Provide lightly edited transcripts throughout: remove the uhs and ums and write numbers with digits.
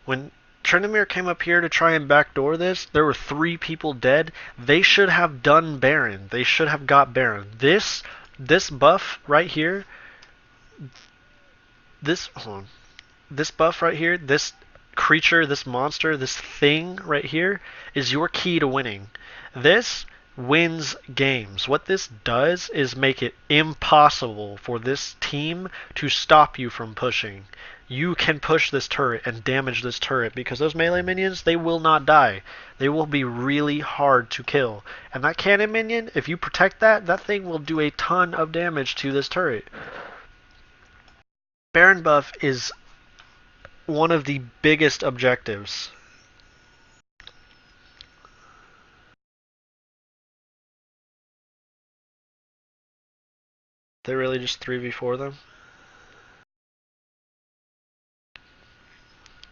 When Tryndamere came up here to try and backdoor this, there were 3 people dead. They should have done Baron. They should have got Baron. This buff right here, this buff right here, this creature, this monster, this thing right here is your key to winning. This wins games. What this does is make it impossible for this team to stop you from pushing. You can push this turret and damage this turret because those melee minions, they will not die. They will be really hard to kill. And that cannon minion, if you protect that, that thing will do a ton of damage to this turret. Baron buff is one of the biggest objectives. They really just 3v4 them?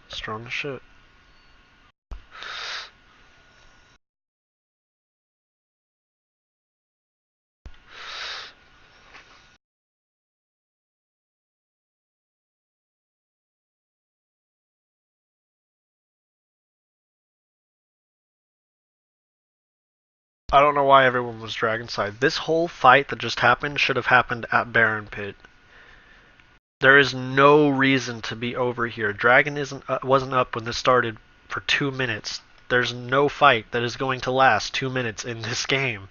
Strong as shit. I don't know why everyone was Dragon side. This whole fight that just happened should have happened at Baron Pit. There is no reason to be over here. Dragon wasn't up when this started for 2 minutes. There's no fight that is going to last 2 minutes in this game.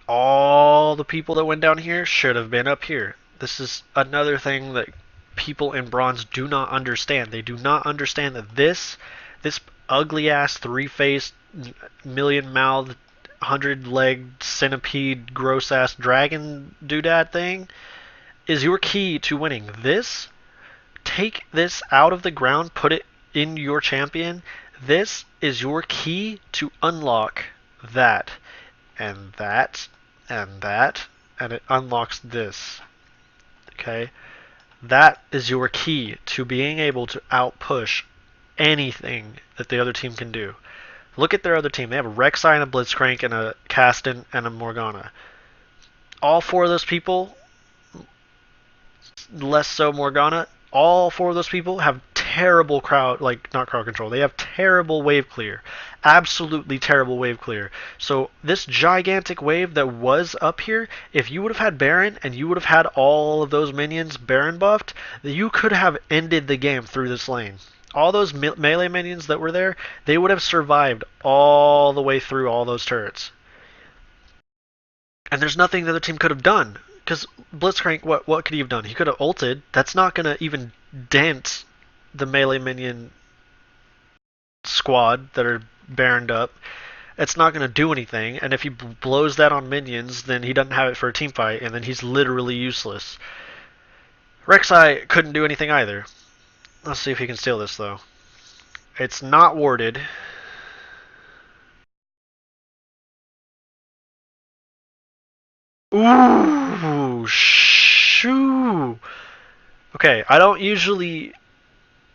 All the people that went down here should have been up here. This is another thing that people in Bronze do not understand. They do not understand that this ugly ass 3-faced, million-mouthed, 100-legged centipede, gross-ass dragon doodad thing is your key to winning. Take this out of the ground, put it in your champion. This is your key to unlock that, and that, and that, and it unlocks this. Okay? That is your key to being able to outpush anything that the other team can do. Look at their other team. They have a Rek'Sai and a Blitzcrank and a Caston and a Morgana. All 4 of those people, less so Morgana, all 4 of those people have terrible not crowd control. They have terrible wave clear. Absolutely terrible wave clear. So this gigantic wave that was up here, if you would have had Baron and you would have had all of those minions Baron buffed, you could have ended the game through this lane. All those melee minions that were there, they would have survived all the way through all those turrets. And there's nothing the other team could have done. Because Blitzcrank, what could he have done? He could have ulted. That's not going to even dent the melee minion squad that are baroned up. It's not going to do anything. And if he blows that on minions, then he doesn't have it for a team fight, and then he's literally useless. Rek'Sai couldn't do anything either. Let's see if he can steal this, though. It's not warded. Ooh, shoo. Okay, I don't usually...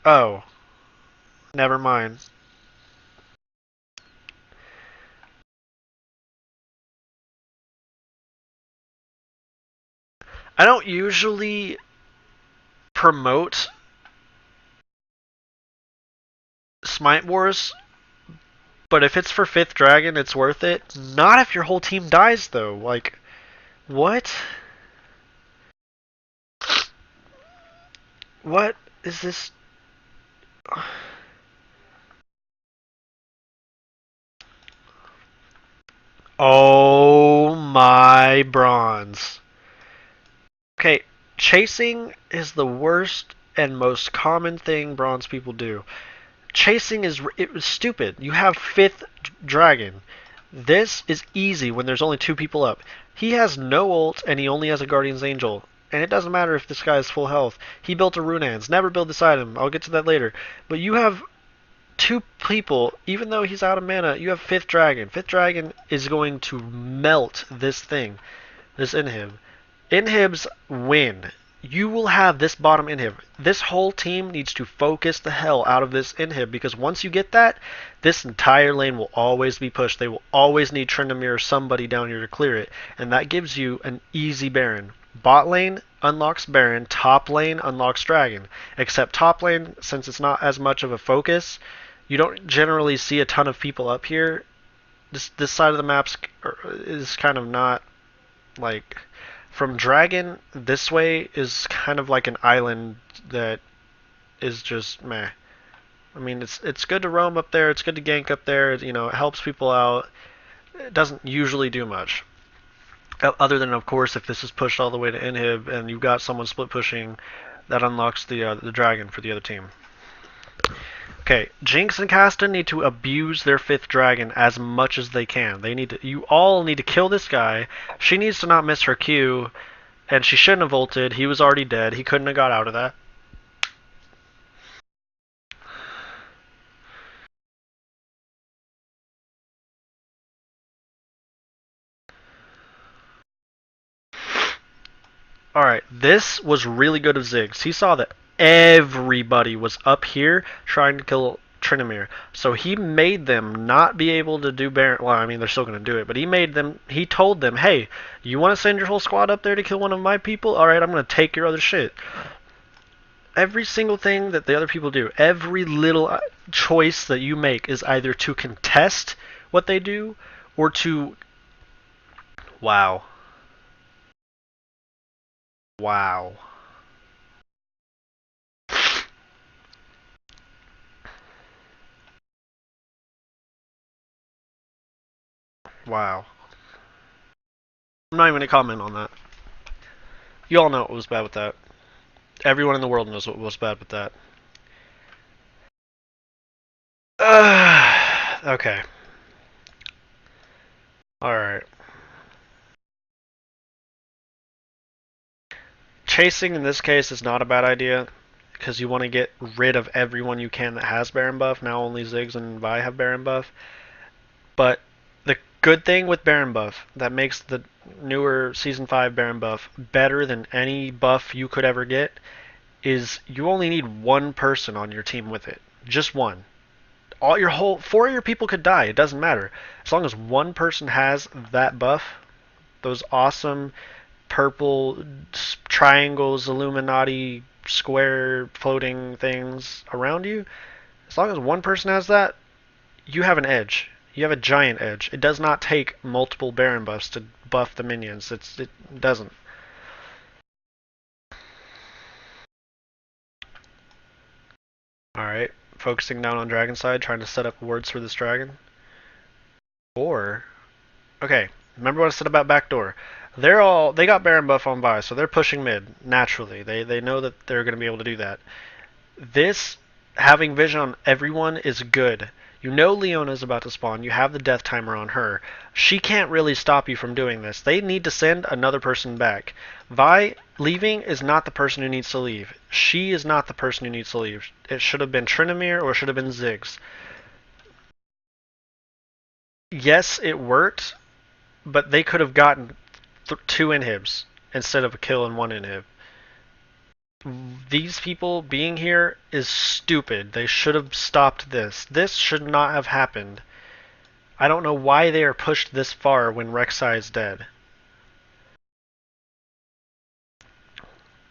Oh. Never mind. I don't usually promote Smite Wars, but if it's for 5th Dragon, it's worth it. Not if your whole team dies, though. Like, what? What is this? Oh my bronze. Okay, chasing is the worst and most common thing bronze people do. Chasing it was stupid. You have 5th dragon. This is easy when there's only 2 people up. He has no ult and he only has a Guardian's Angel. And it doesn't matter if this guy is full health. He built a Runaan's. Never build this item. I'll get to that later. But you have 2 people, even though he's out of mana, you have 5th dragon. 5th dragon is going to melt this thing. This inhib. Inhibs win. You will have this bottom inhib. This whole team needs to focus the hell out of this inhib, because once you get that, this entire lane will always be pushed. They will always need Tryndamere or somebody down here to clear it, and that gives you an easy Baron. Bot lane, unlocks Baron, top lane unlocks Dragon. Except top lane, since it's not as much of a focus, you don't generally see a ton of people up here. This side of the map is kind of not like from Dragon. This way is kind of like an island that is just meh. I mean, it's good to roam up there. It's good to gank up there. You know, it helps people out. It doesn't usually do much. Other than, of course, if this is pushed all the way to inhib and you've got someone split pushing, that unlocks the dragon for the other team. Okay, Jinx and Casta need to abuse their 5th dragon as much as they can. You all need to kill this guy. She needs to not miss her Q, and she shouldn't have ulted. He was already dead. He couldn't have got out of that. Alright, this was really good of Ziggs. He saw that everybody was up here trying to kill Tryndamere. So he made them not be able to do Baron. Well, I mean, they're still going to do it, but he told them, hey, you want to send your whole squad up there to kill one of my people? Alright, I'm going to take your other shit. Every single thing that the other people do, every little choice that you make is either to contest what they do or to... Wow. Wow. Wow. I'm not even going to comment on that. You all know what was bad with that. Everyone in the world knows what was bad with that. Okay. Alright. Chasing in this case is not a bad idea, because you want to get rid of everyone you can that has Baron buff. Now only Ziggs and Vi have Baron buff. But the good thing with Baron buff that makes the newer Season 5 Baron buff better than any buff you could ever get is you only need one person on your team with it. Just one. Four of your people could die. It doesn't matter. As long as one person has that buff, those awesome purple triangles, Illuminati square floating things around you, as long as one person has that, you have an edge. You have a giant edge. It does not take multiple Baron buffs to buff the minions. It doesn't. Alright, focusing down on dragon side, trying to set up wards for this dragon. Or, okay, remember what I said about backdoor. They got Baron buff on Vi, so they're pushing mid, naturally. They know that they're going to be able to do that. This, having vision on everyone, is good. You know Leona's about to spawn, you have the death timer on her. She can't really stop you from doing this. They need to send another person back. Vi leaving is not the person who needs to leave. She is not the person who needs to leave. It should have been Tryndamere or it should have been Ziggs. Yes, it worked, but they could have gotten 2 inhibs instead of a kill and 1 inhib. These people being here is stupid. They should have stopped this. This should not have happened. I don't know why they are pushed this far when Rek'Sai is dead.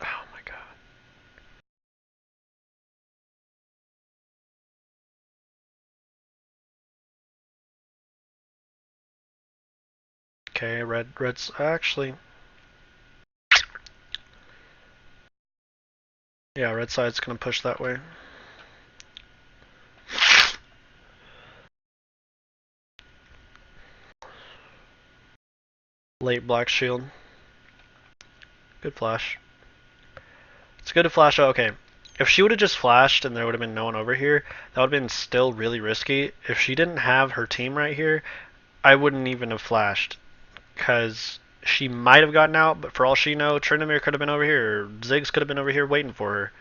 Oh my god. Okay, red's actually... Yeah, red side's gonna push that way. Late black shield. Good flash. It's good to flash out. Okay, if she would have just flashed and there would have been no one over here, that would have been still really risky. If she didn't have her team right here, I wouldn't even have flashed. Because she might have gotten out, but for all she knows, Tryndamere could have been over here, or Ziggs could have been over here waiting for her.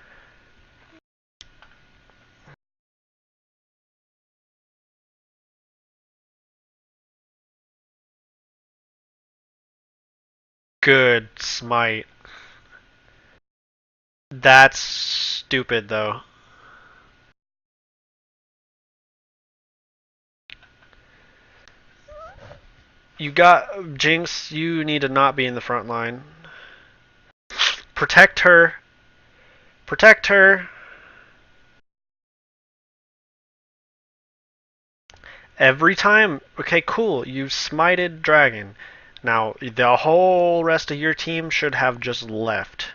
Good smite. That's stupid, though. You got Jinx, you need to not be in the front line. Protect her. Protect her. Every time. Okay, cool. You smited dragon. Now, the whole rest of your team should have just left.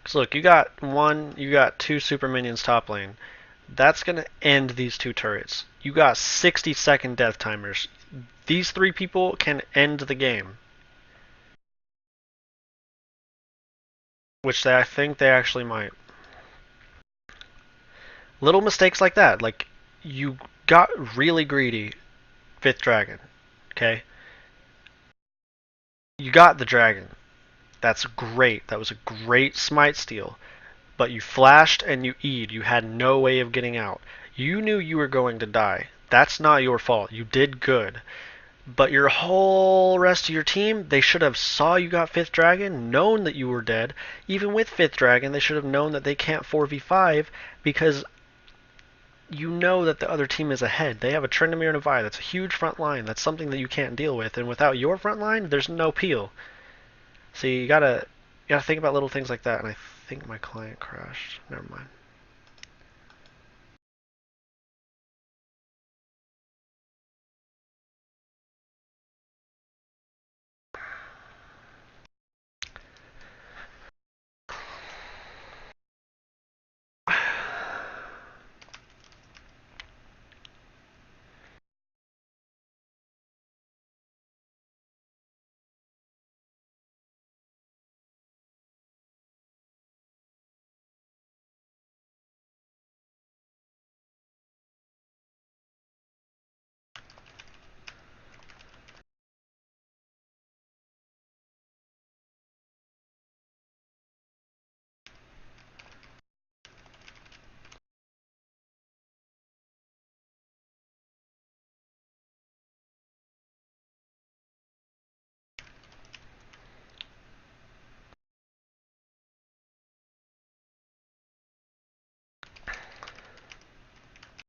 Because look, you got two super minions top lane. That's going to end these two turrets. You got 60-second death timers. These three people can end the game. Which I think they actually might. Little mistakes like that. Like, you got really greedy, 5th dragon. Okay? You got the dragon. That's great. That was a great smite steal. But you flashed and you E'd. You had no way of getting out. You knew you were going to die. That's not your fault. You did good. But your whole rest of your team, they should have saw you got 5th dragon, known that you were dead. Even with 5th dragon, they should have known that they can't 4v5 because you know that the other team is ahead. They have a Tryndamere and a Vi. That's a huge front line. That's something that you can't deal with. And without your front line, there's no peel. So you gotta think about little things like that. And I think my client crashed. Never mind.